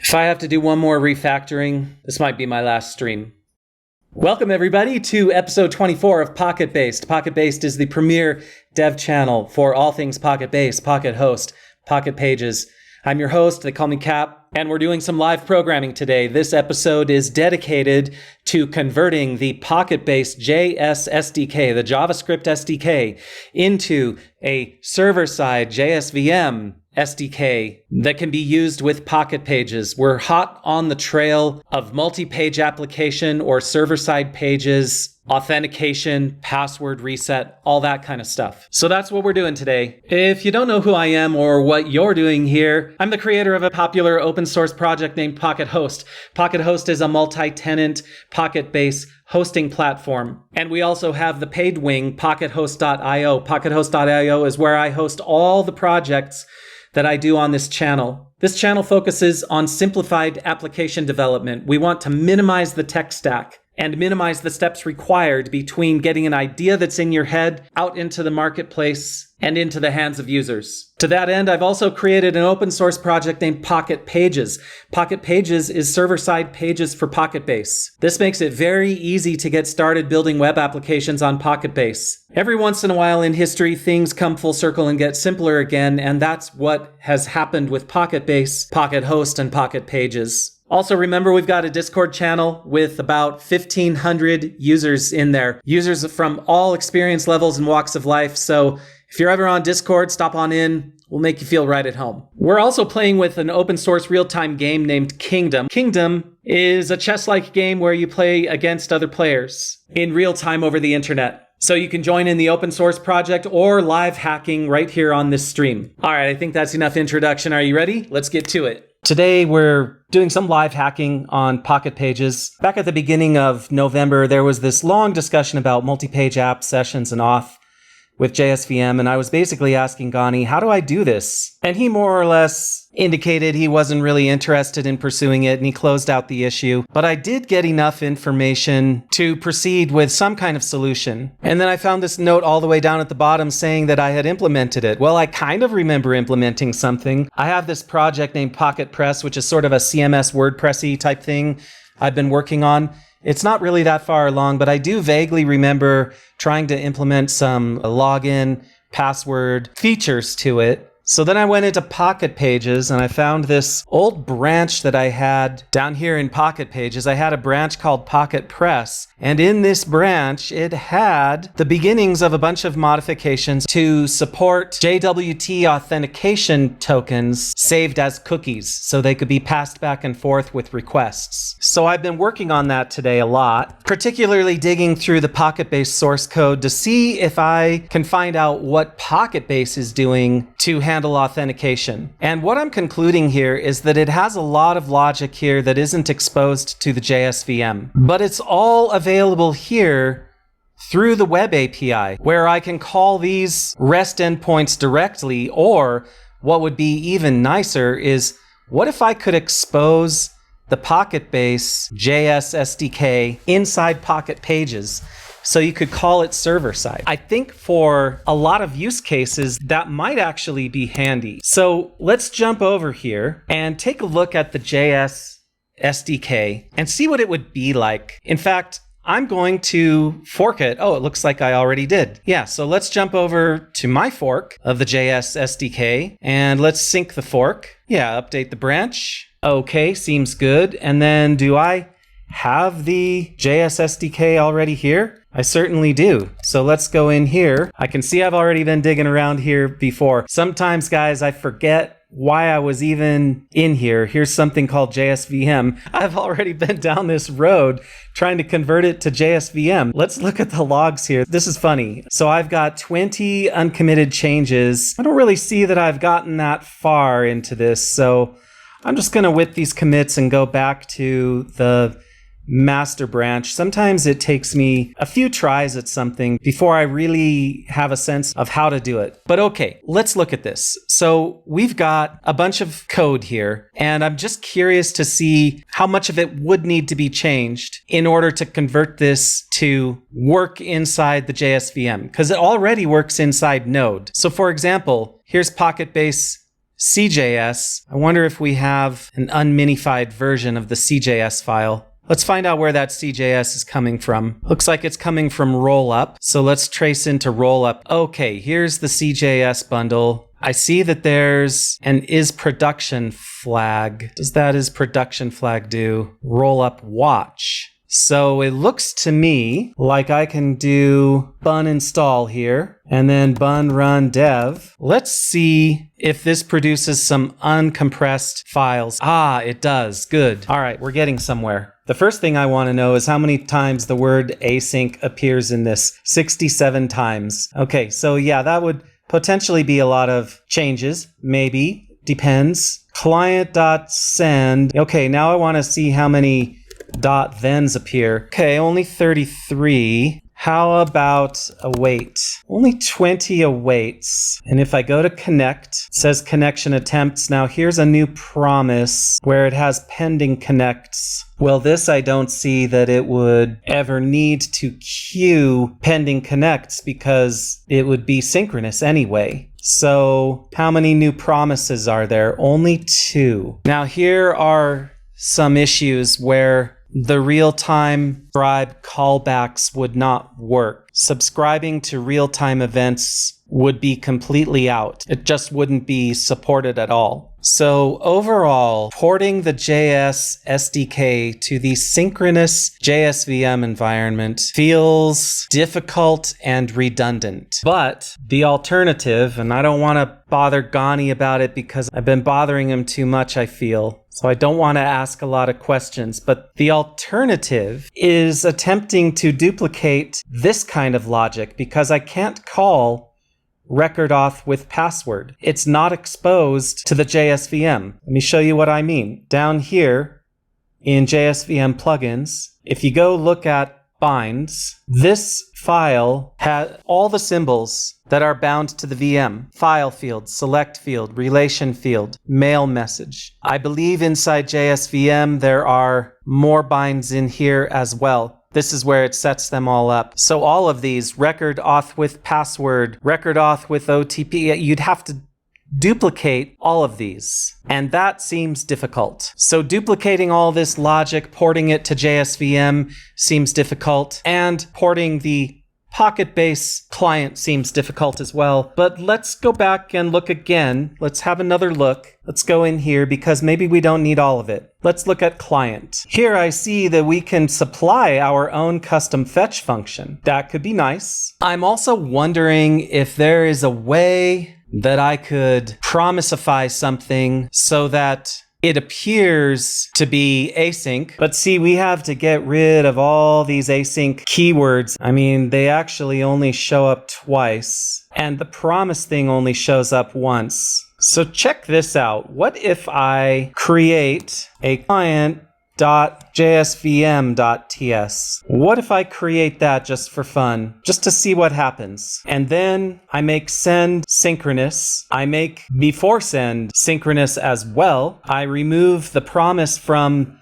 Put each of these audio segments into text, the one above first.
If I have to do one more refactoring, this might be my last stream. Welcome everybody to episode 24 of PocketBased. PocketBased is the premier dev channel for all things PocketBase, Pocket Host, Pocket Pages. I'm your host, they call me Cap, and we're doing some live programming today. This episode is dedicated to converting the PocketBased JS SDK, the JavaScript SDK, into a server-side JSVM SDK that can be used with Pocket Pages. We're hot on the trail of multi-page application or server-side pages, authentication, password reset, all that kind of stuff. So that's what we're doing today. If you don't know who I am or what you're doing here, I'm the creator of a popular open source project named Pocket Host. Pocket Host is a multi-tenant PocketBase hosting platform. And we also have the paid wing, PocketHost.io. PocketHost.io is where I host all the projects that I do on this channel. This channel focuses on simplified application development. We want to minimize the tech stack and minimize the steps required between getting an idea that's in your head out into the marketplace and into the hands of users. To that end, I've also created an open source project named Pocket Pages. Pocket Pages is server-side pages for PocketBase. This makes it very easy to get started building web applications on PocketBase. Every once in a while in history, things come full circle and get simpler again, and that's what has happened with PocketBase, Pocket Host, and Pocket Pages. Also, remember, we've got a Discord channel with about 1,500 users in there. Users from all experience levels and walks of life. So if you're ever on Discord, stop on in. We'll make you feel right at home. We're also playing with an open source real-time game named Kingdom. Kingdom is a chess-like game where you play against other players in real time over the internet. So you can join in the open source project or live hacking right here on this stream. All right, I think that's enough introduction. Are you ready? Let's get to it. Today, we're doing some live hacking on Pocket Pages. Back at the beginning of November, there was this long discussion about multi-page app sessions and auth with JSVM, and I was basically asking Ghani, how do I do this? And he more or less indicated he wasn't really interested in pursuing it, and he closed out the issue. But I did get enough information to proceed with some kind of solution. And then I found this note all the way down at the bottom saying that I had implemented it. Well, I kind of remember implementing something. I have this project named Pocket Press, which is sort of a CMS WordPressy type thing I've been working on. It's not really that far along, but I do vaguely remember trying to implement some login, password features to it. So then I went into Pocket Pages and I found this old branch that I had down here in Pocket Pages. I had a branch called Pocket Press, and in this branch, it had the beginnings of a bunch of modifications to support JWT authentication tokens saved as cookies so they could be passed back and forth with requests. So I've been working on that today a lot, particularly digging through the PocketBase source code to see if I can find out what PocketBase is doing to handle authentication. And what I'm concluding here is that it has a lot of logic here that isn't exposed to the JSVM, but it's all available here through the web API, where I can call these REST endpoints directly, or what would be even nicer is, what if I could expose the PocketBase JS SDK inside Pocket Pages? So you could call it server-side. I think for a lot of use cases, that might actually be handy. So let's jump over here and take a look at the JS SDK and see what it would be like. In fact, I'm going to fork it. Oh, it looks like I already did. Yeah, so let's jump over to my fork of the JS SDK and let's sync the fork. Yeah, update the branch. Okay, seems good. And then do I have the JS SDK already here? I certainly do. So let's go in here. I can see I've already been digging around here before. Sometimes, guys, I forget why I was even in here. Here's something called JSVM. I've already been down this road trying to convert it to JSVM. Let's look at the logs here. This is funny. So I've got 20 uncommitted changes. I don't really see that I've gotten that far into this. So I'm just going to whip these commits and go back to the master branch. Sometimes it takes me a few tries at something before I really have a sense of how to do it. But okay, let's look at this. So we've got a bunch of code here, and I'm just curious to see how much of it would need to be changed in order to convert this to work inside the JSVM, because it already works inside Node. So for example, here's PocketBase CJS. I wonder if we have an unminified version of the CJS file. Let's find out where that CJS is coming from. Looks like it's coming from rollup. So let's trace into rollup. Okay, here's the CJS bundle. I see that there's an isProduction flag. Does that isProduction flag do? Rollup watch. So it looks to me like I can do bun install here and then bun run dev. Let's see if this produces some uncompressed files. Ah, it does. Good. All right, we're getting somewhere. The first thing I want to know is how many times the word async appears in this. 67 times. Okay, so yeah, that would potentially be a lot of changes. Maybe. Depends. Client.send. Okay, now I want to see how many .thens appear. Okay, only 33. How about await? Only 20 awaits. And if I go to connect, it says connection attempts. Now here's a new promise where it has pending connects. Well, this I don't see that it would ever need to queue pending connects because it would be synchronous anyway. So how many new promises are there? Only 2. Now here are some issues where the real-time subscribe callbacks would not work. Subscribing to real-time events would be completely out. It just wouldn't be supported at all. So overall, porting the JS SDK to the synchronous JSVM environment feels difficult and redundant. But the alternative, and I don't want to bother Ghani about it because I've been bothering him too much, I feel. So I don't want to ask a lot of questions, but the alternative is attempting to duplicate this kind of logic because I can't call record auth with password. It's not exposed to the JSVM. Let me show you what I mean. Down here in JSVM plugins, if you go look at binds, this file has all the symbols that are bound to the VM. File field, select field, relation field, mail message. I believe inside JSVM there are more binds in here as well. This is where it sets them all up. So all of these, record auth with password, record auth with OTP, you'd have to duplicate all of these. And that seems difficult. So duplicating all this logic, porting it to JSVM seems difficult, and porting the PocketBase client seems difficult as well. But let's go back and look again. Let's have another look. Let's go in here because maybe we don't need all of it. Let's look at client. Here I see that we can supply our own custom fetch function. That could be nice. I'm also wondering if there is a way that I could promisify something so that it appears to be async, but see, we have to get rid of all these async keywords. I mean, they actually only show up twice, and the promise thing only shows up once. So check this out. What if I create a client.jsvm.ts? What if I create that just for fun, just to see what happens? And then I make send synchronous. I make before send synchronous as well. I remove the promise from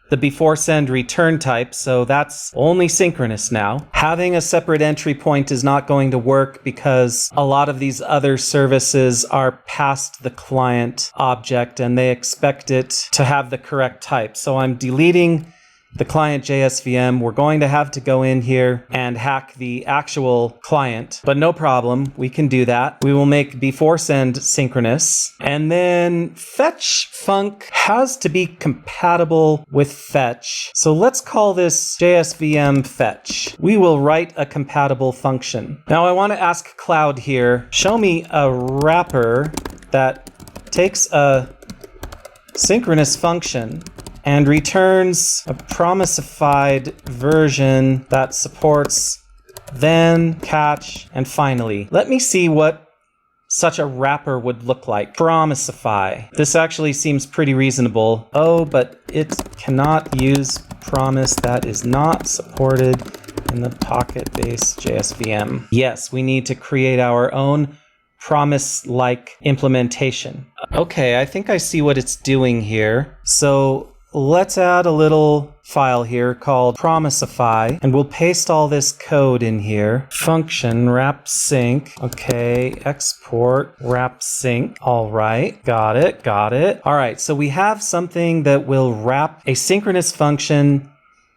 the before send return type, so that's only synchronous now. Having a separate entry point is not going to work because a lot of these other services are past the client object and they expect it to have the correct type. So I'm deleting the client JSVM. We're going to have to go in here and hack the actual client, but no problem. We can do that. We will make before send synchronous, and then fetch func has to be compatible with fetch. So let's call this JSVM fetch. We will write a compatible function. Now I want to ask Cloud here, show me a wrapper that takes a synchronous function and returns a promisified version that supports then, catch, and finally. Let me see what such a wrapper would look like. Promisify. This actually seems pretty reasonable. Oh, but it cannot use promise. That is not supported in the PocketBase JSVM. Yes, we need to create our own promise-like implementation. Okay, I think I see what it's doing here. So let's add a little file here called promisify, and we'll paste all this code in here. Function wrap sync. Okay, export wrap sync. All right, got it. All right, so we have something that will wrap a synchronous function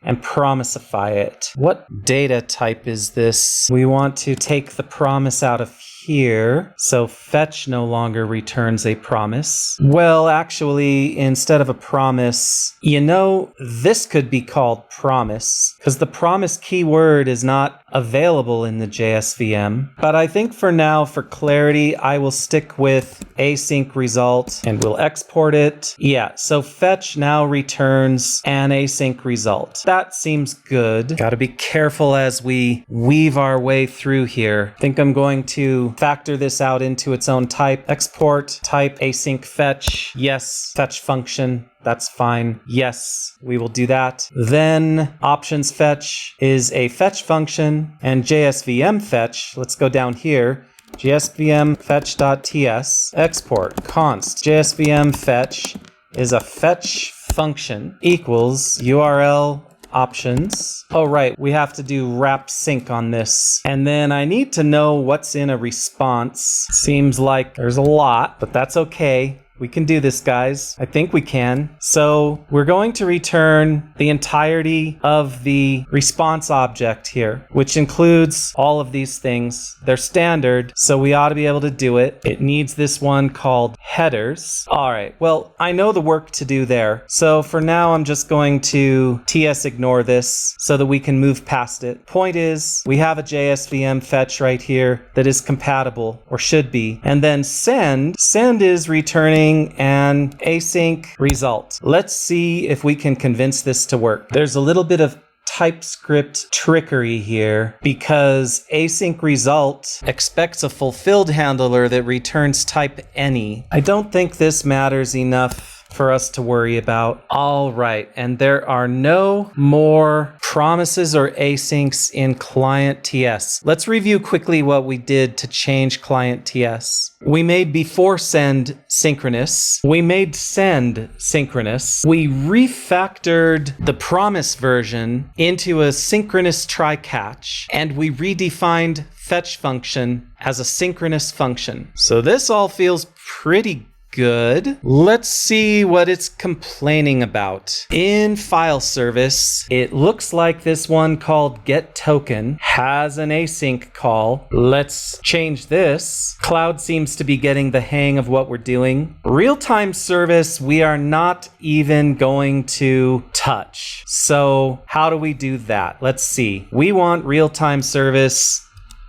and promisify it. What data type is this? We want to take the promise out of here, so fetch no longer returns a promise. Well, actually, instead of a promise, this could be called promise, because the promise keyword is not available in the JSVM. But I think for now, for clarity, I will stick with async result, and we'll export it. Yeah, so fetch now returns an async result. That seems good. Gotta be careful as we weave our way through here. I think I'm going to factor this out into its own type. Export type async fetch. Yes, fetch function. That's fine. Yes, we will do that. Then options fetch is a fetch function, and JSVM fetch, let's go down here. JSVM fetch.ts export const JSVM fetch is a fetch function equals URL options. Oh, right. We have to do wrap sync on this. And then I need to know what's in a response. Seems like there's a lot, but that's okay. We can do this, guys. I think we can. So we're going to return the entirety of the response object here, which includes all of these things. They're standard, so we ought to be able to do it. It needs this one called headers. All right, well, I know the work to do there. So for now, I'm just going to TS ignore this so that we can move past it. Point is, we have a JSVM fetch right here that is compatible, or should be. And then send is returning an async result. Let's see if we can convince this to work. There's a little bit of TypeScript trickery here because async result expects a fulfilled handler that returns type any. I don't think this matters enough for us to worry about. All right, and there are no more promises or asyncs in client TS. Let's review quickly what we did to change client TS. We made before send synchronous. We made send synchronous. We refactored the promise version into a synchronous try catch, and we redefined fetch function as a synchronous function. So this all feels pretty good. Let's see what it's complaining about. In file service, it looks like this one called getToken has an async call. Let's change this. Cloud seems to be getting the hang of what we're doing. Real-time service, we are not even going to touch. So how do we do that? Let's see. We want real-time service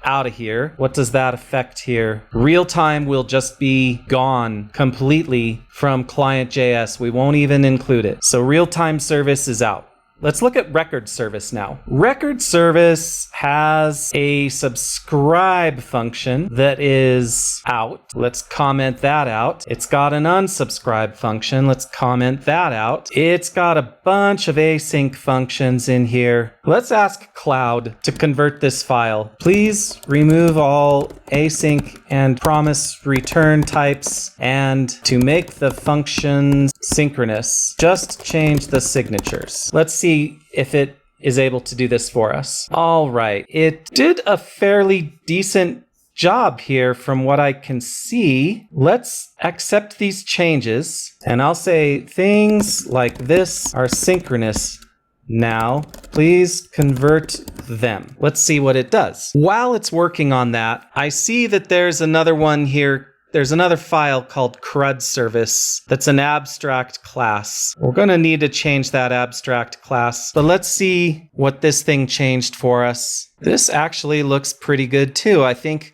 out of here. What does that affect here? Real time will just be gone completely from client.js. We won't even include it. So real time service is out. Let's look at record service now. Record service has a subscribe function that is out. Let's comment that out. It's got an unsubscribe function. Let's comment that out. It's got a bunch of async functions in here. Let's ask Cloud to convert this file. Please remove all async and promise return types, and to make the functions synchronous, just change the signatures. Let's see if it is able to do this for us. All right, it did a fairly decent job here from what I can see. Let's accept these changes, and I'll say things like this are synchronous now. Please convert them. Let's see what it does. While it's working on that, I see that there's another one here. There's another file called CRUD service that's an abstract class. We're going to need to change that abstract class, but let's see what this thing changed for us. This actually looks pretty good too. I think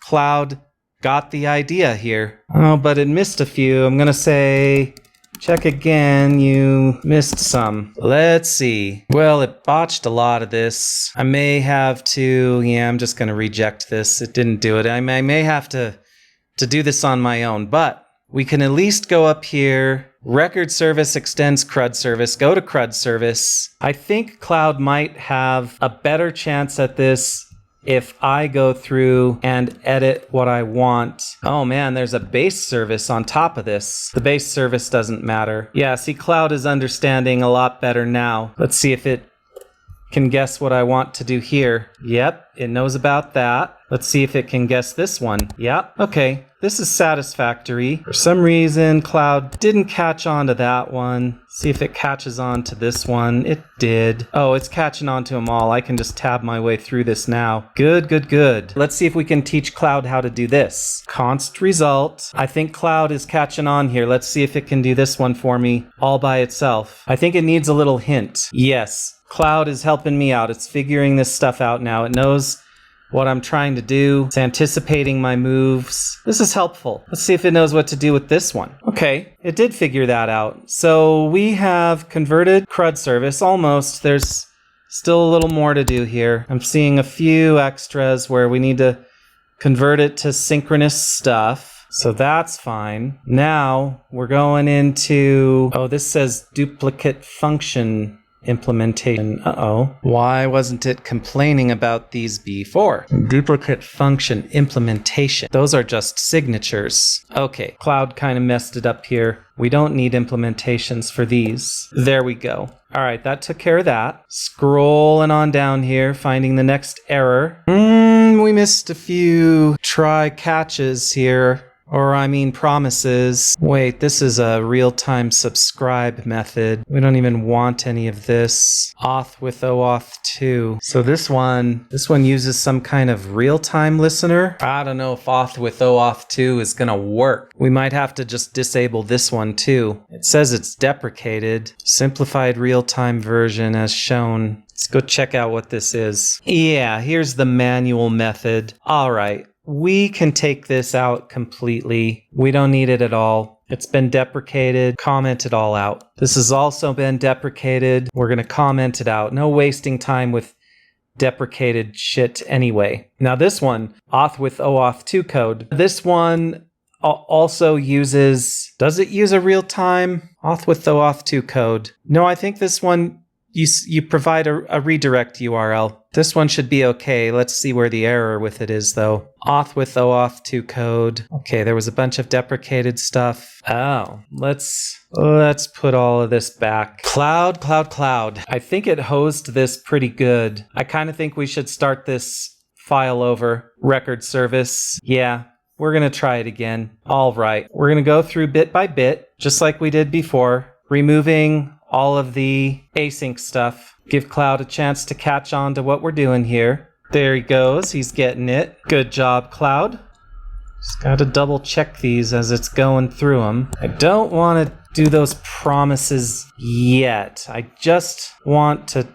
Cloud got the idea here. Oh, but it missed a few. I'm going to say, check again, you missed some. Let's see. Well, it botched a lot of this. I may have to, I'm just going to reject this. It didn't do it. I may have to do this on my own, but we can at least go up here. Record service extends CRUD service. Go to CRUD service. I think Cloud might have a better chance at this if I go through and edit what I want, oh man, there's a base service on top of this. The base service doesn't matter. Yeah, see, Cloud is understanding a lot better now. Let's see if it can guess what I want to do here. Yep, it knows about that. Let's see if it can guess this one. Yep, okay, this is satisfactory. For some reason, Cloud didn't catch on to that one. See if it catches on to this one. It did. Oh, it's catching on to them all. I can just tab my way through this now. Good, good, good. Let's see if we can teach Cloud how to do this. Const result. I think Cloud is catching on here. Let's see if it can do this one for me all by itself. I think it needs a little hint. Yes. Cloud is helping me out. It's figuring this stuff out now. It knows what I'm trying to do. It's anticipating my moves. This is helpful. Let's see if it knows what to do with this one. Okay, it did figure that out. So we have converted CRUD service almost. There's still a little more to do here. I'm seeing a few extras where we need to convert it to synchronous stuff. So that's fine. Now we're going into, oh, this says duplicate function implementation. Uh-oh. Why wasn't it complaining about these before? Duplicate function implementation. Those are just signatures. Okay, Cloud kind of messed it up here. We don't need implementations for these. There we go. All right, that took care of that. Scrolling on down here, finding the next error. We missed a few try catches here. Or I mean promises. Wait, this is a real-time subscribe method. We don't even want any of this. Auth with OAuth 2. So this one uses some kind of real-time listener. I don't know if auth with OAuth 2 is gonna work. We might have to just disable this one too. It says it's deprecated. Simplified real-time version as shown. Let's go check out what this is. Yeah, here's the manual method. All right. We can take this out completely. We don't need it at all. It's been deprecated. Comment it all out. This has also been deprecated. We're going to comment it out. No wasting time with deprecated shit anyway. Now this one, auth with OAuth 2 code. This one also uses, does it use a real-time auth with OAuth 2 code? No, I think this one, you provide a redirect URL. This one should be okay. Let's see where the error with it is though. Auth with OAuth 2 code. Okay, there was a bunch of deprecated stuff. Oh, let's put all of this back. Cloud. I think it hosed this pretty good. I kind of think we should start this file over. Record service. Yeah, we're gonna try it again. All right, we're gonna go through bit by bit, just like we did before, removing all of the async stuff. Give Cloud a chance to catch on to what we're doing here. There he goes. He's getting it. Good job, Cloud. Just got to double check these as it's going through them. I don't want to do those promises yet. I just want to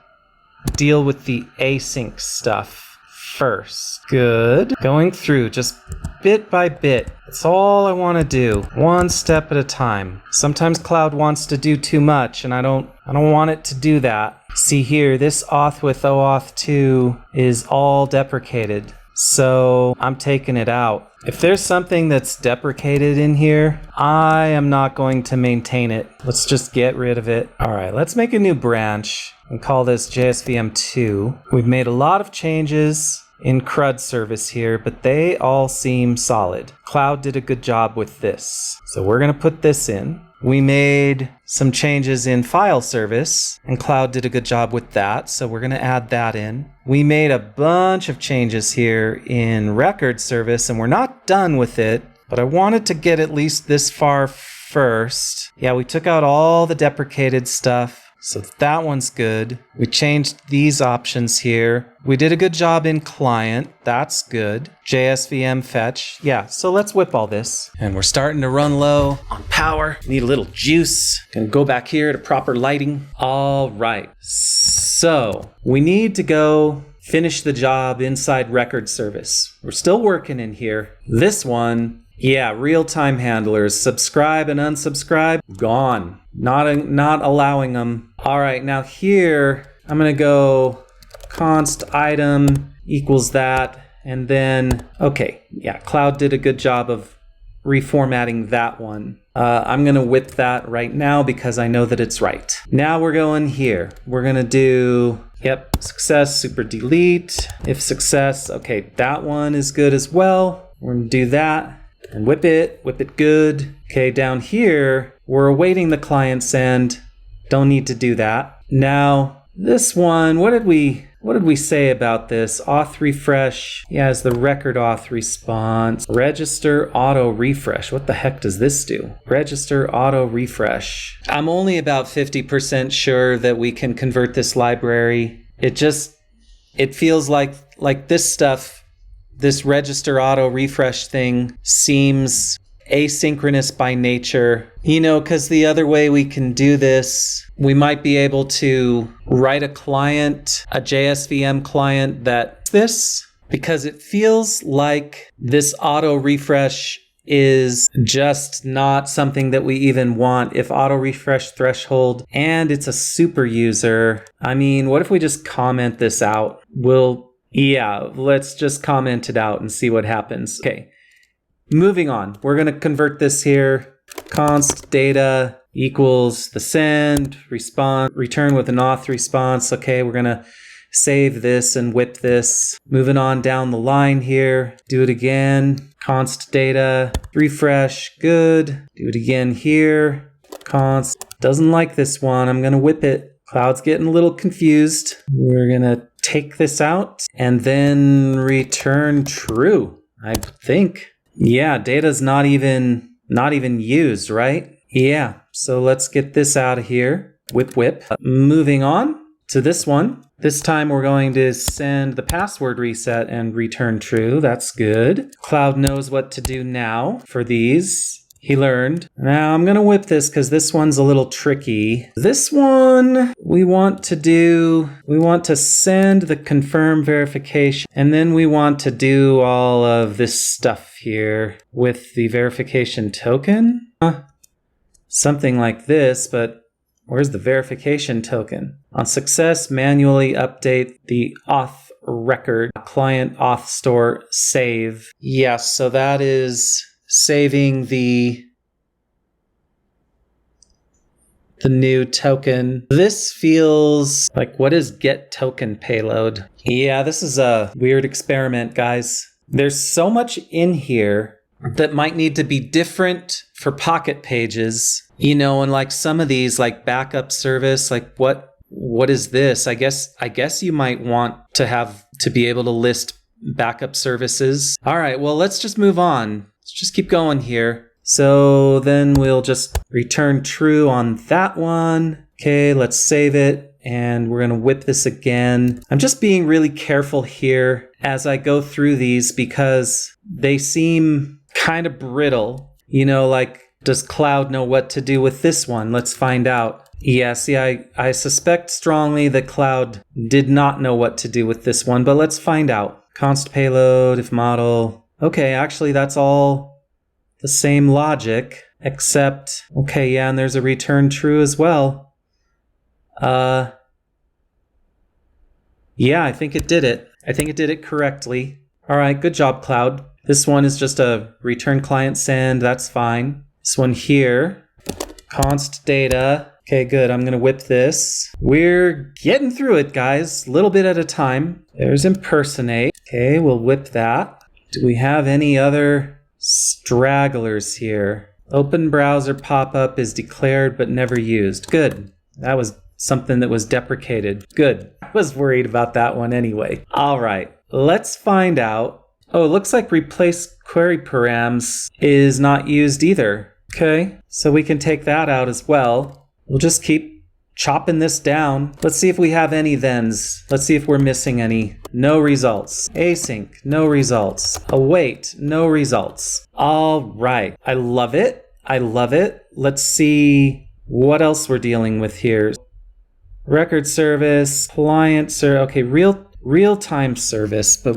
deal with the async stuff first. Good. Going through just bit by bit. That's all I want to do. One step at a time. Sometimes Cloud wants to do too much and I don't want it to do that. See here, this auth with OAuth 2 is all deprecated. So I'm taking it out. If there's something that's deprecated in here, I am not going to maintain it. Let's just get rid of it. All right, let's make a new branch and call this JSVM 2. We've made a lot of changes in CRUD service here, but they all seem solid. Cloud did a good job with this. So we're going to put this in. We made some changes in file service, and Cloud did a good job with that, so we're going to add that in. We made a bunch of changes here in record service, and we're not done with it, but I wanted to get at least this far first. Yeah, we took out all the deprecated stuff. So that one's good. We changed these options here. We did a good job in client. That's good. JSVM fetch. Yeah, so let's whip all this. And we're starting to run low on power. Need a little juice. Gonna go back here to proper lighting. All right. So we need to go finish the job inside record service. We're still working in here. This one, yeah, real-time handlers, subscribe and unsubscribe, gone. Not allowing them. All right, now here, I'm gonna go const item equals that, and then, okay, yeah, Cloud did a good job of reformatting that one. I'm going to whip that right now because I know that it's right. Now we're going here. We're going to do, yep, success, super delete. If success, okay, that one is good as well. We're going to do that and whip it good. Okay, down here, we're awaiting the client send. Don't need to do that. Now, this one, what did we say about this? Auth refresh, yeah, is the record auth response. Register auto refresh. What the heck does this do? Register auto refresh. I'm only about 50% sure that we can convert this library. It feels like this stuff, this register auto refresh thing seems asynchronous by nature, because the other way we can do this, we might be able to write a client, a JSVM client because it feels like this auto refresh is just not something that we even want. If auto refresh threshold and it's a super user, what if we just comment this out? Let's just comment it out and see what happens. Okay. Moving on, we're going to convert this here. Const data equals the send, return with an auth response. Okay, we're going to save this and whip this. Moving on down the line here. Do it again. Const data, refresh, good. Do it again here. Const, doesn't like this one. I'm going to whip it. Cloud's getting a little confused. We're going to take this out and then return true, I think. Yeah, data's not even used, right? Yeah, so let's get this out of here. Whip. Moving on to this one. This time we're going to send the password reset and return true. That's good. Cloud knows what to do now for these. He learned. Now I'm going to whip this because this one's a little tricky. This one we want to send the confirm verification, and then we want to do all of this stuff here with the verification token. Something like this, but where's the verification token? On success, manually update the auth record, client auth store save. Yes, so that is saving the new token. This feels like, what is get token payload? Yeah, this is a weird experiment, guys. There's so much in here that might need to be different for Pocket pages, and like some of these, like backup service, like what is this? I guess you might want to be able to list backup services. All right, well, let's just move on. Let's just keep going here. So then we'll just return true on that one. Okay, let's save it. And we're going to whip this again. I'm just being really careful here as I go through these because they seem kind of brittle. Like, does Cloud know what to do with this one? Let's find out. Yeah, see, I suspect strongly that Cloud did not know what to do with this one, but let's find out. Const payload, if model. Okay, actually, that's all the same logic, except, okay, yeah, and there's a return true as well. Yeah, I think it did it. I think it did it correctly. All right, good job, Cloud. This one is just a return client send. That's fine. This one here, const data. Okay, good. I'm going to whip this. We're getting through it, guys. A little bit at a time. There's impersonate. Okay, we'll whip that. Do we have any other stragglers here? Open browser pop-up is declared but never used. Good. That was something that was deprecated. Good. I was worried about that one anyway. All right. Let's find out. Oh, it looks like replace query params is not used either. Okay, so we can take that out as well. We'll just keep chopping this down. Let's see if we have any thens. Let's see if we're missing any. No results. Async, no results. Await, no results. All right. I love it. I love it. Let's see what else we're dealing with here. Record service, client service. Okay, real-time service, but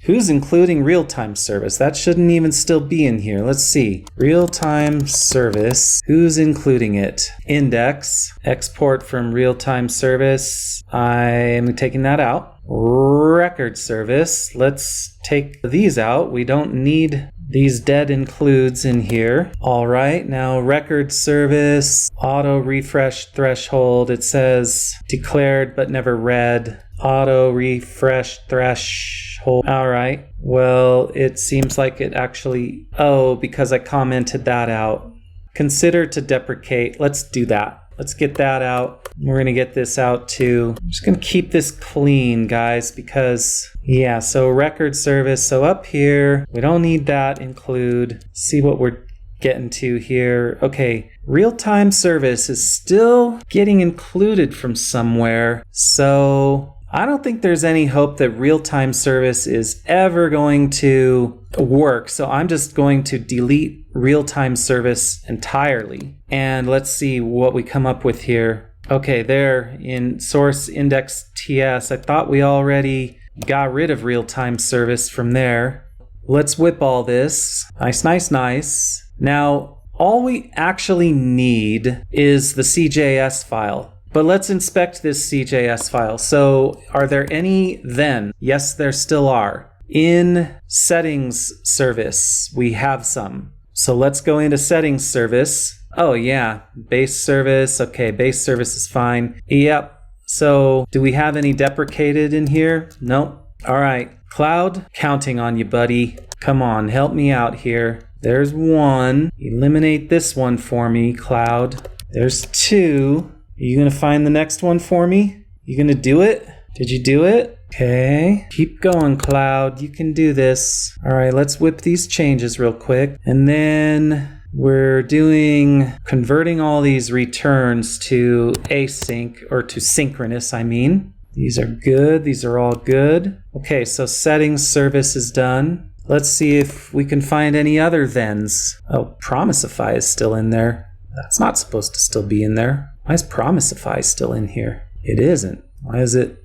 who's including real-time service? That shouldn't even still be in here. Let's see. Real-time service, who's including it? Index, export from real-time service. I'm taking that out. Record service, let's take these out. We don't need these dead includes in here. All right, now record service, auto refresh threshold. It says declared but never read. Auto refresh threshold. All right, well, it seems like it actually, oh, because I commented that out. Consider to deprecate. Let's do that. Let's get that out. We're going to get this out too. I'm just going to keep this clean, guys, because, yeah, so record service. So up here, we don't need that include. See what we're getting to here. Okay, real-time service is still getting included from somewhere. So I don't think there's any hope that real-time service is ever going to work. So I'm just going to delete real-time service entirely. And let's see what we come up with here. Okay, there in source index TS, I thought we already got rid of real-time service from there. Let's whip all this. Nice, nice, nice. Now, all we actually need is the CJS file. But let's inspect this CJS file. So are there any then? Yes, there still are. In settings service, we have some. So let's go into settings service. Oh yeah, base service. Okay, base service is fine. Yep. So do we have any deprecated in here? Nope. All right, Cloud, counting on you, buddy. Come on, help me out here. There's one. Eliminate this one for me, Cloud. There's two. Are you gonna find the next one for me? You gonna do it? Did you do it? Okay, keep going, Cloud. You can do this. All right, let's whip these changes real quick. And then we're doing converting all these returns to async, or to synchronous, I mean. These are good. These are all good. Okay, so settings service is done. Let's see if we can find any other thens. Oh, Promisify is still in there. That's not supposed to still be in there. Why is Promisify still in here? It isn't. Why is it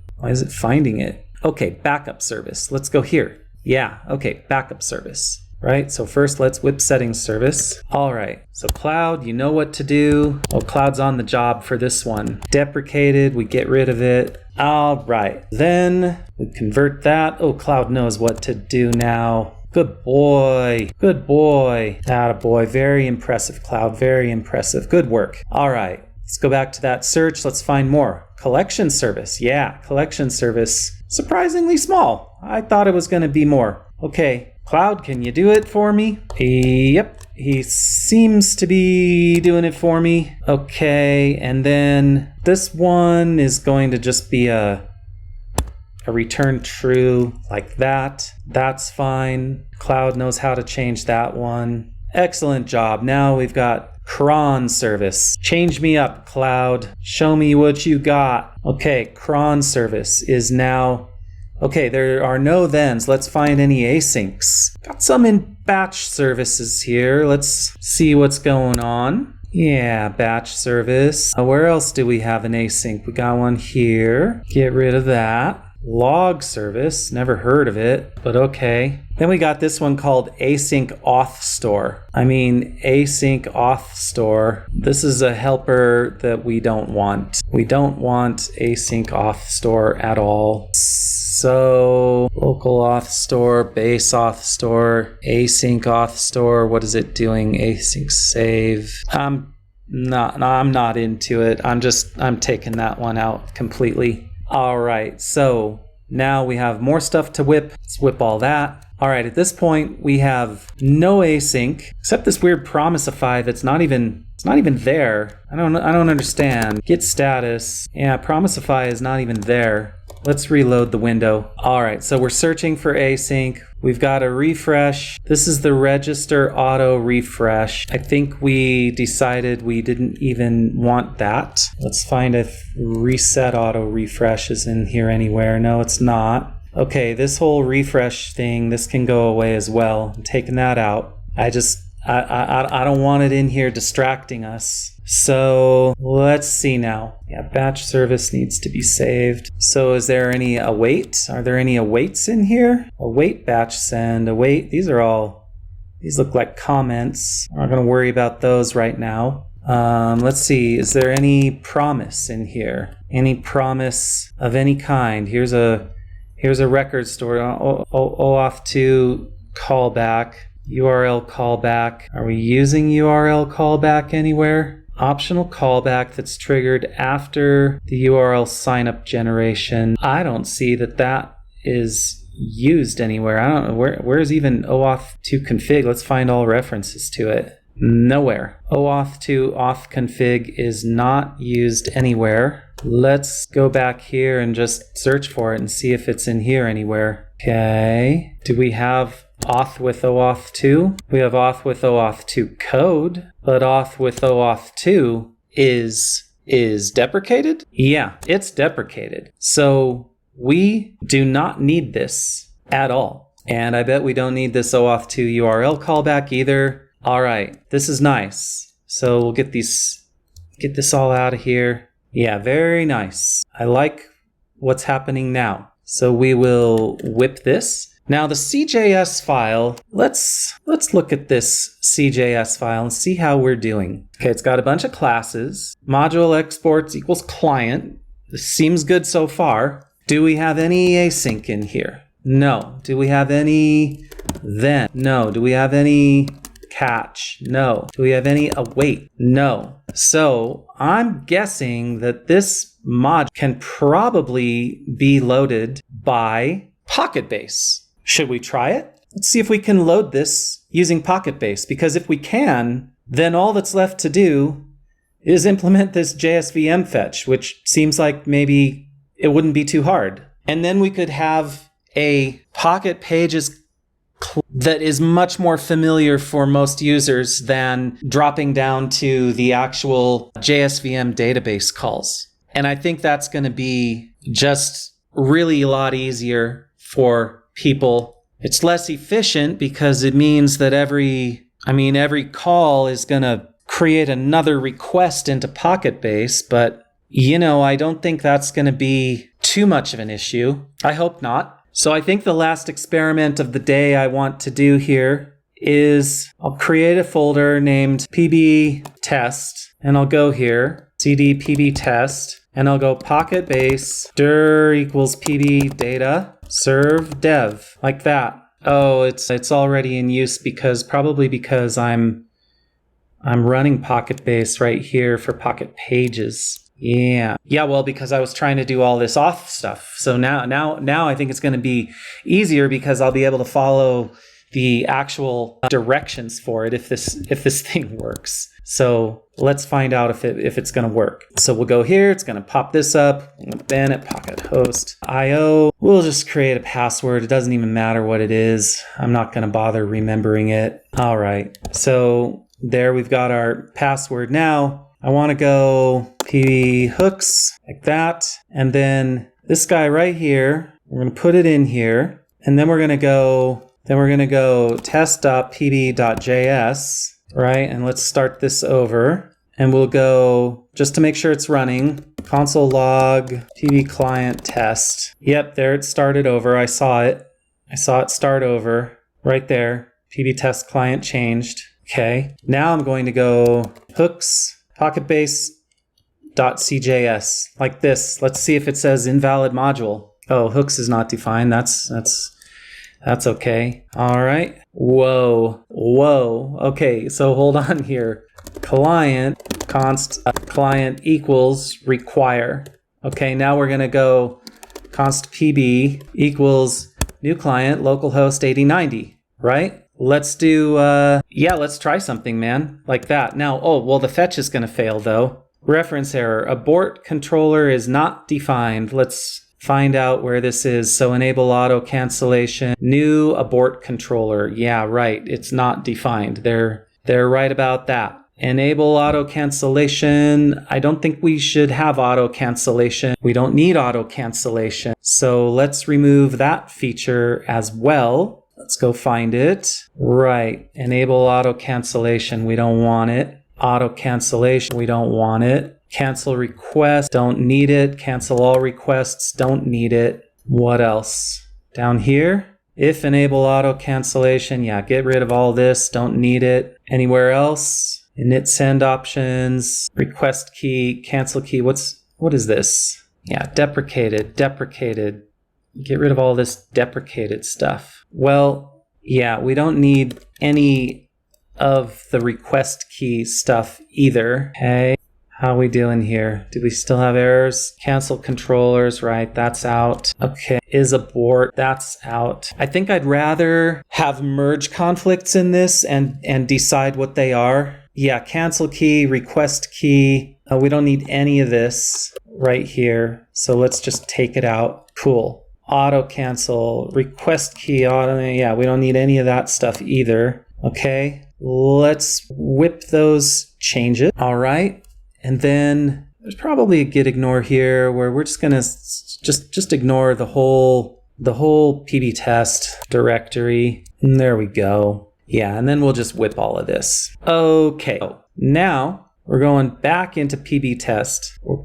finding it? Okay, backup service. Let's go here. Yeah, okay, backup service. Right, so first let's whip settings service. All right, so Cloud, you know what to do. Oh, Cloud's on the job for this one. Deprecated, we get rid of it. All right, then we convert that. Oh, Cloud knows what to do now. Good boy, good boy. Attaboy, very impressive, Cloud, very impressive. Good work. All right. Let's go back to that search. Let's find more. Collection service. Yeah, collection service. Surprisingly small. I thought it was going to be more. Okay, Cloud, can you do it for me? Yep, he seems to be doing it for me. Okay, and then this one is going to just be a return true like that. That's fine. Cloud knows how to change that one. Excellent job. Now we've got cron service. Change me up, Cloud. Show me what you got. Okay, cron service is now... Okay, there are no thens. Let's find any asyncs. Got some in batch services here. Let's see what's going on. Yeah, batch service. Where else do we have an async? We got one here. Get rid of that. Log service, never heard of it, but okay. Then we got this one called async auth store. Async auth store. This is a helper that we don't want. We don't want async auth store at all. So local auth store, base auth store, async auth store. What is it doing? Async save. I'm not into it. I'm taking that one out completely. All right, so now we have more stuff to whip. Let's whip all that. All right, at this point we have no async except this weird Promisify that's not even there. I don't understand. Git status. Yeah, Promisify is not even there. Let's reload the window. All right, so we're searching for async. We've got a refresh. This is the register auto refresh. I think we decided we didn't even want that. Let's find if reset auto refresh is in here anywhere. No, it's not. Okay, this whole refresh thing, this can go away as well. I'm taking that out. I don't want it in here distracting us. So let's see now. Yeah, batch service needs to be saved. So is there any await? Are there any awaits in here? Await batch send, await. These look like comments. We're not going to worry about those right now. Let's see. Is there any promise in here? Any promise of any kind? Here's a record store. OAuth2 callback. URL callback. Are we using URL callback anywhere? Optional callback that's triggered after the URL signup generation. I don't see that is used anywhere. I don't know where is even OAuth 2 config. Let's find all references to it. Nowhere. OAuth 2 auth config is not used anywhere. Let's go back here and just search for it and see if it's in here anywhere. Okay. Do we have auth with OAuth 2? We have auth with OAuth 2 code, but auth with OAuth 2 is deprecated? Yeah, it's deprecated. So we do not need this at all. And I bet we don't need this OAuth 2 URL callback either. All right, this is nice. So we'll get this all out of here. Yeah, very nice. I like what's happening now. So we will whip this. Now the CJS file, let's look at this CJS file and see how we're doing. Okay, it's got a bunch of classes. Module exports equals client. This seems good so far. Do we have any async in here? No. Do we have any then? No. Do we have any catch? No. Do we have any await? No. So I'm guessing that this mod can probably be loaded by PocketBase. Should we try it? Let's see if we can load this using PocketBase, because if we can, then all that's left to do is implement this JSVM fetch, which seems like maybe it wouldn't be too hard. And then we could have a Pocket Pages that is much more familiar for most users than dropping down to the actual JSVM database calls. And I think that's going to be just really a lot easier for people. It's less efficient because it means that every call is going to create another request into PocketBase, but I don't think that's going to be too much of an issue. I hope not. So I think the last experiment of the day I want to do here is I'll create a folder named pb test, and I'll go here, cd pb test, and I'll go PocketBase dir equals pb data serve dev, like that. Oh, it's already in use because I'm running PocketBase right here for Pocket Pages. Yeah, well, because I was trying to do all this auth stuff. So now I think it's going to be easier because I'll be able to follow the actual directions for it if this thing works. So let's find out if it's going to work. So we'll go here. It's going to pop this up. I'm going to ban it, pocket host IO. We'll just create a password. It doesn't even matter what it is. I'm not going to bother remembering it. All right. So there we've got our password now. I want to go pb hooks like that. And then this guy right here, we're going to put it in here. And then we're going to go test.pb.js, right? And let's start this over. And we'll go, just to make sure it's running, console log pb client test. Yep, there it started over. I saw it start over right there. pb test client changed. Okay. Now I'm going to go hooks PocketBase.cjs like this. Let's see if it says invalid module. Oh, hooks is not defined. That's okay. All right. Whoa. Okay, so hold on here. Client const client equals require. Okay, now we're gonna go const pb equals new client localhost 8090, right? Let's do, let's try something, man, like that. Now, the fetch is going to fail, though. Reference error. Abort controller is not defined. Let's find out where this is. So enable auto cancellation. New abort controller. Yeah, right. It's not defined. They're right about that. Enable auto cancellation. I don't think we should have auto cancellation. We don't need auto cancellation. So let's remove that feature as well. Let's go find it. Right. Enable auto cancellation. We don't want it. Auto cancellation. We don't want it. Cancel request. Don't need it. Cancel all requests. Don't need it. What else? Down here. If enable auto cancellation. Yeah, get rid of all this. Don't need it. Anywhere else? Init send options. Request key. Cancel key. What is this? Yeah, deprecated. Get rid of all this deprecated stuff. Well, Yeah, we don't need any of the request key stuff either. Okay, how are we doing here? Do we still have errors? Cancel controllers, right? That's out. Okay, is abort, that's out. I think I'd rather have merge conflicts in this and decide what they are. Yeah, cancel key, request key. We don't need any of this right here. So let's just take it out. Cool. Auto cancel, request key, auto, yeah, we don't need any of that stuff either. Okay, let's whip those changes. All right, and then there's probably a git ignore here where we're just gonna just ignore the whole pb test directory. And there we go. Yeah, and then we'll just whip all of this. Okay, now we're going back into pb test. We're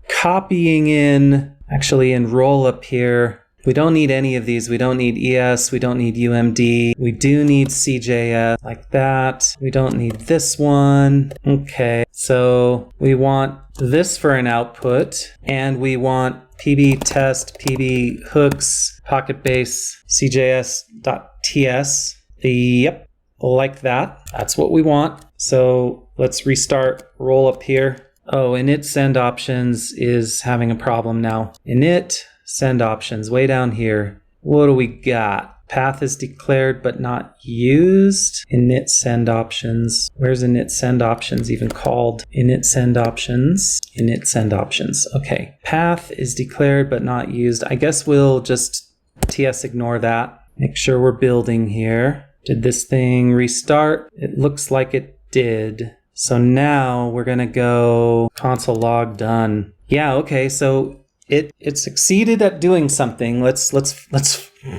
copying in, actually in rollup here. We don't need any of these. We don't need ES. We don't need UMD. We do need CJS like that. We don't need this one. Okay, so we want this for an output, and we want pb test, pb hooks, PocketBase, CJS.ts. Yep, like that. That's what we want. So let's restart rollup here. Oh, init send options is having a problem now. Init send options way down here. What do we got? Path is declared but not used. Init send options. Where's init send options even called? Init send options. Init send options. Okay. Path is declared but not used. I guess we'll just ts ignore that. Make sure we're building here. Did this thing restart? It looks like it did. So now we're gonna go console log done. Yeah, okay, so it succeeded at doing something. Let's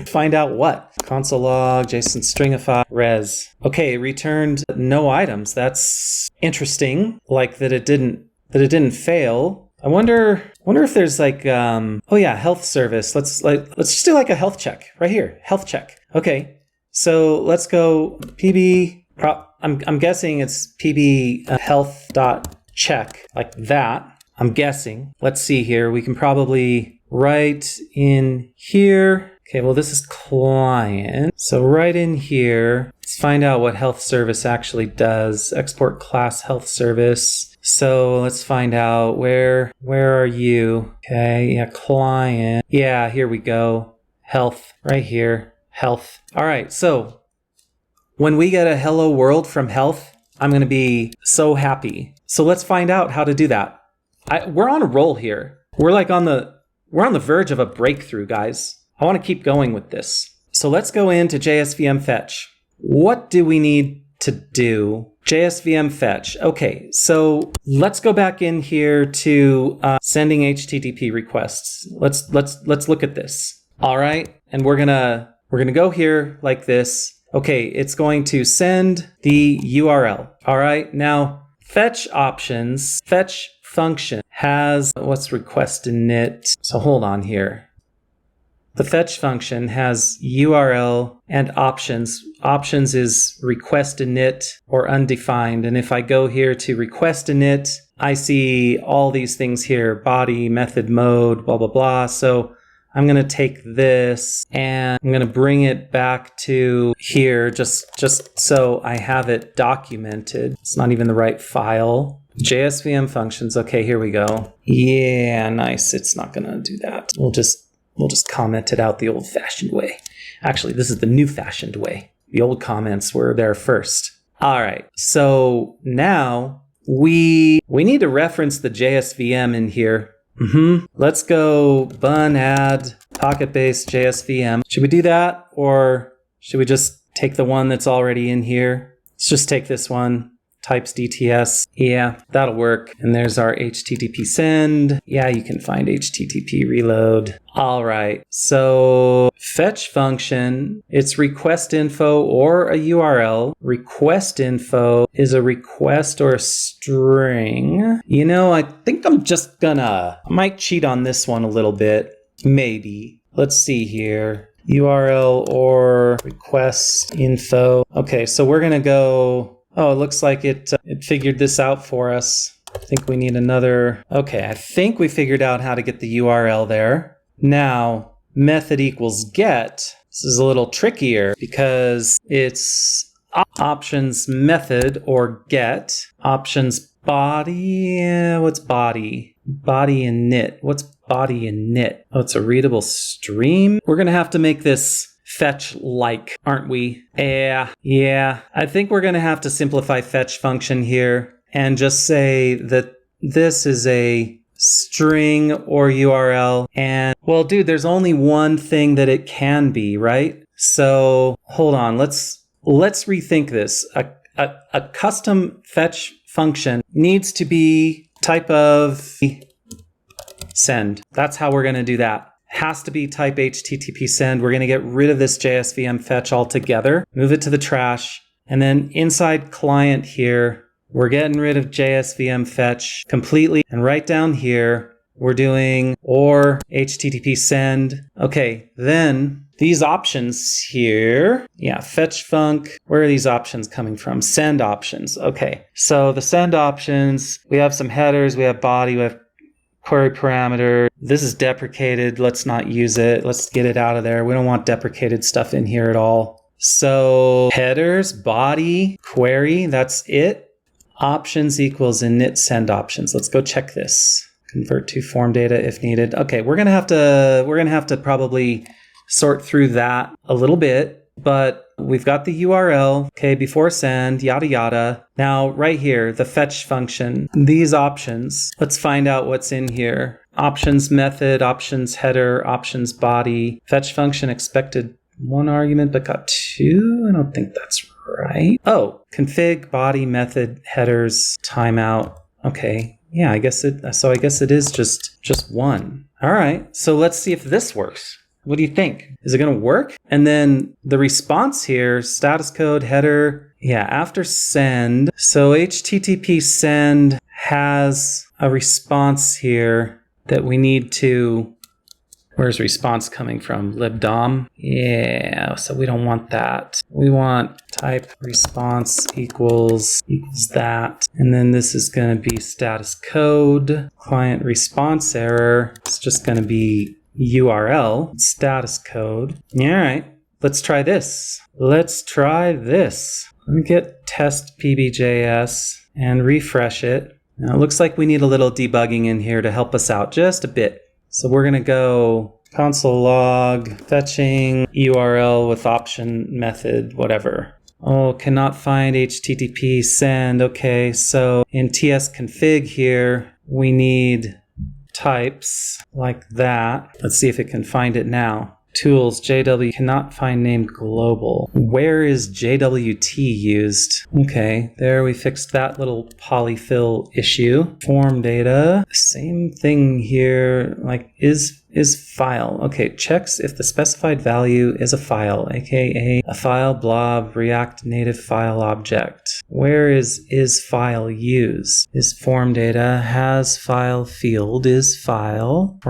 find out what. Console log, JSON stringify, res. Okay, it returned no items. That's interesting. Like that it didn't fail. I wonder if there's like oh yeah, health service. Let's just do like a health check right here. Health check. Okay. So let's go pb I'm guessing it's pb health.check like that. I'm guessing. Let's see here. We can probably write in here. Okay, well, this is client. So right in here, let's find out what health service actually does. Export class health service. So let's find out where are you? Okay, yeah, client. Yeah, here we go. Health, right here. Health. All right, so when we get a hello world from health, I'm going to be so happy. So let's find out how to do that. We're on a roll here. We're on the verge of a breakthrough, guys. I want to keep going with this. So let's go into JSVM fetch. What do we need to do? JSVM fetch. Okay, so let's go back in here to sending HTTP requests. Let's look at this. All right, and we're gonna go here like this. Okay, it's going to send the URL. All right, now fetch options, fetch function has what's request init. So hold on here. The fetch function has URL and options. Options is request init or undefined. And if I go here to request init, I see all these things here, body, method, mode, blah, blah, blah. So I'm going to take this and I'm going to bring it back to here just so I have it documented. It's not even the right file. JSVM functions. Okay, here we go. Yeah, nice. It's not going to do that. We'll just comment it out the old-fashioned way. Actually, this is the new-fashioned way. The old comments were there first. All right, so now we need to reference the JSVM in here. Let's go bun add PocketBase JSVM. Should we do that, or should we just take the one that's already in here? Let's just take this one. Types DTS. Yeah, that'll work. And there's our HTTP send. Yeah, you can find HTTP reload. All right. So fetch function, it's request info or a URL. Request info is a request or a string. You know, I think I might cheat on this one a little bit. Maybe. Let's see here. URL or request info. Okay, so we're going to go. Oh, it looks like it figured this out for us. I think we need another. Okay, I think we figured out how to get the URL there. Now, method equals get. This is a little trickier because it's options method or get, options body. What's body? Body init. What's body init? Oh, it's a readable stream. We're going to have to make this fetch like, aren't we? Yeah. I think we're going to have to simplify fetch function here and just say that this is a string or URL. And well, dude, there's only one thing that it can be, right? So hold on. Let's rethink this. A custom fetch function needs to be type of send. That's how we're going to do that. Has to be type HTTP send. We're going to get rid of this JSVM fetch altogether, move it to the trash, and then inside client here, we're getting rid of JSVM fetch completely. And right down here, we're doing or HTTP send. Okay, then these options here, fetch func. Where are these options coming from? Send options. Okay, so the send options, we have some headers, we have body, we have query parameter. This is deprecated. Let's not use it. Let's get it out of there. We don't want deprecated stuff in here at all. So headers, body, query, that's it. Options equals init send options. Let's go check this. Convert to form data if needed. Okay, we're gonna have to probably sort through that a little bit, but we've got the URL, okay, before send, yada yada. Now right here, the fetch function, these options, let's find out what's in here. Options method, options header, options body, fetch function expected one argument but got two. I don't think that's right. Oh, config body method headers timeout. Okay. Yeah, I guess it is just one. All right. So let's see if this works. What do you think? Is it going to work? And then the response here, status code header. Yeah, after send. So HTTP send has a response here that we need to. Where's response coming from? libdom? Yeah, so we don't want that. We want type response equals that. And then this is going to be status code. Client response error. It's just going to be URL, status code. All right, let's try this. Let me get test pbjs and refresh it. Now it looks like we need a little debugging in here to help us out just a bit. So we're going to go console log, fetching URL with option method, whatever. Oh, cannot find HTTP send. Okay, so in tsconfig here, we need types like that. Let's see if it can find it now. Tools, JW, cannot find name global. Where is JWT used? Okay, there we fixed that little polyfill issue. Form data, same thing here, like is file. Okay, checks if the specified value is a file, aka a file blob React Native file object. Where is file used? Is form data, has file field, is file.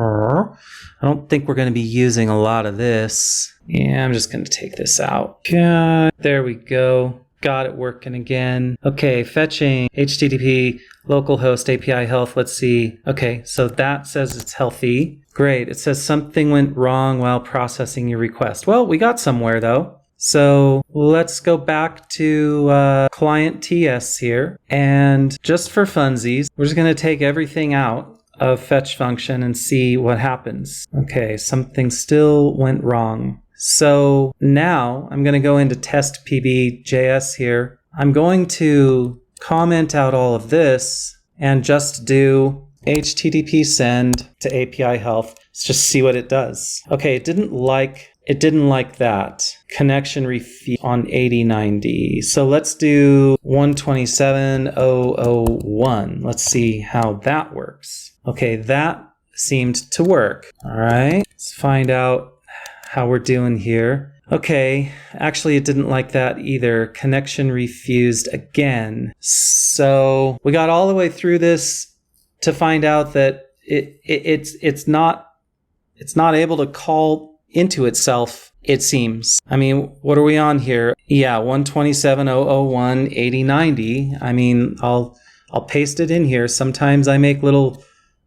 I don't think we're going to be using a lot of this. Yeah, I'm just going to take this out. Okay, there we go. Got it working again. Okay, fetching HTTP localhost API health. Let's see. Okay, so that says it's healthy. Great. It says something went wrong while processing your request. Well, we got somewhere though. So let's go back to client TS here. And just for funsies, we're just going to take everything out of fetch function and see what happens. Okay, something still went wrong. So now I'm going to go into test pb.js here. I'm going to comment out all of this and just do HTTP send to API health. Let's just see what it does. Okay, it didn't like that. Connection refeed on 8090. So let's do 127.001. Let's see how that works. Okay, that seemed to work. All right, let's find out how we're doing here. Okay, actually it didn't like that either. Connection refused again. So we got all the way through this to find out that it's not able to call into itself, it seems. I mean, what are we on here? Yeah, 127.001 8090. I mean, I'll paste it in here. Sometimes I make little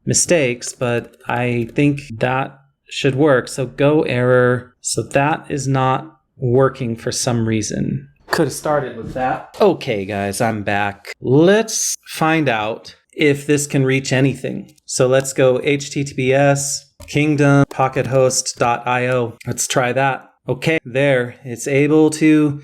mistakes, but I think that should work. So go error. So that is not working for some reason. Could have started with that. Okay, guys, I'm back. Let's find out if this can reach anything. So let's go HTTPS kingdom pockethost.io. Let's try that. Okay, there. It's able to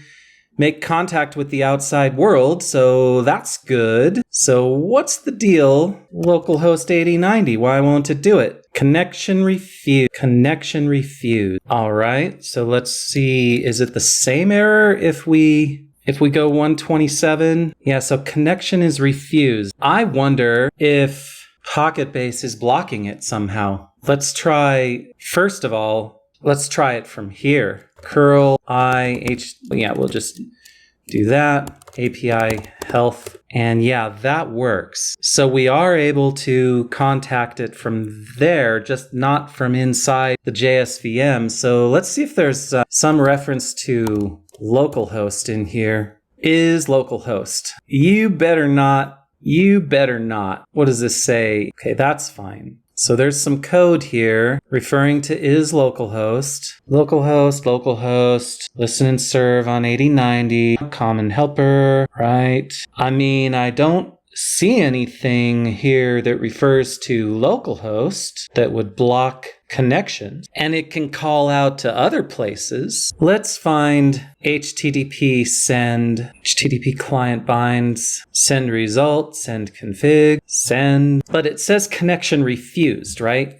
make contact with the outside world, so that's good. So what's the deal? Localhost 8090, why won't it do it? Connection refused. Connection refused. All right, so let's see. Is it the same error if we go 127? Yeah, so connection is refused. I wonder if PocketBase is blocking it somehow. Let's try, first of all, let's try it from here. Curl yeah, we'll just do that. API health. And yeah, that works. So we are able to contact it from there, just not from inside the JSVM. So let's see if there's some reference to localhost in here. Is localhost. You better not. You better not. What does this say? Okay, that's fine. So there's some code here referring to is localhost. Localhost, listen and serve on 8090, common helper, right? I mean, I don't see anything here that refers to localhost that would block connections, and it can call out to other places. Let's find HTTP send, HTTP client binds, send result, send config, send, but it says connection refused, right? It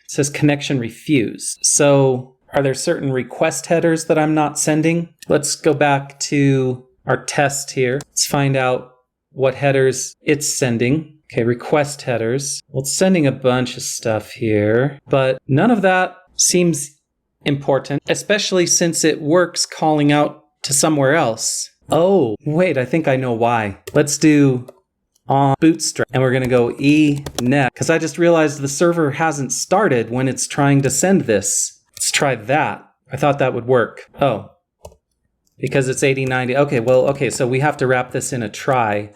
says connection refused. So are there certain request headers that I'm not sending? Let's go back to our test here. Let's find out what headers it's sending. Okay, request headers. Well, it's sending a bunch of stuff here, but none of that seems important, especially since it works calling out to somewhere else. Oh, wait, I think I know why. Let's do on bootstrap, and we're going to go enet, because I just realized the server hasn't started when it's trying to send this. Let's try that. I thought that would work. Oh, because it's 8090. Okay, well, okay, so we have to wrap this in a try.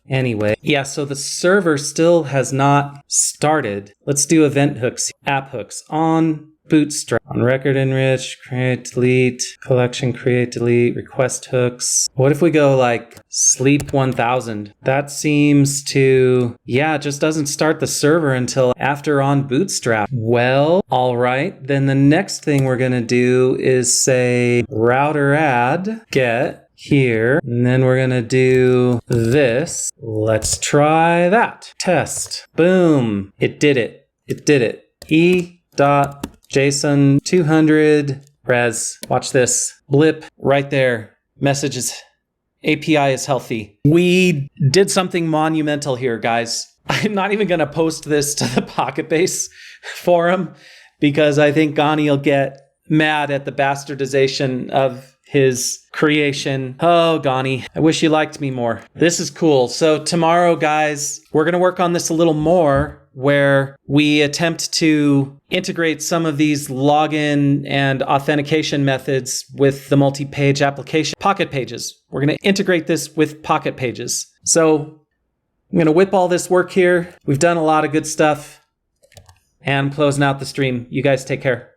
Anyway, yeah, so the server still has not started. Let's do event hooks, app hooks on bootstrap, on record enrich, create, delete, collection, create, delete, request hooks. What if we go like sleep 1000? That seems to, yeah, it just doesn't start the server until after on bootstrap. Well, all right, then the next thing we're going to do is say router add get here, and then we're gonna do this. Let's try that. Test. Boom. It did it. It did it. e.json 200 res. Watch this. Blip right there. Messages. API is healthy. We did something monumental here, guys. I'm not even gonna post this to the PocketBase forum because I think Ghani will get mad at the bastardization of his creation. Oh, Ghani, I wish you liked me more. This is cool. So tomorrow, guys, we're going to work on this a little more, where we attempt to integrate some of these login and authentication methods with the multi-page application, Pocket Pages. We're going to integrate this with Pocket Pages. So I'm going to whip all this work here. We've done a lot of good stuff, and I'm closing out the stream. You guys take care.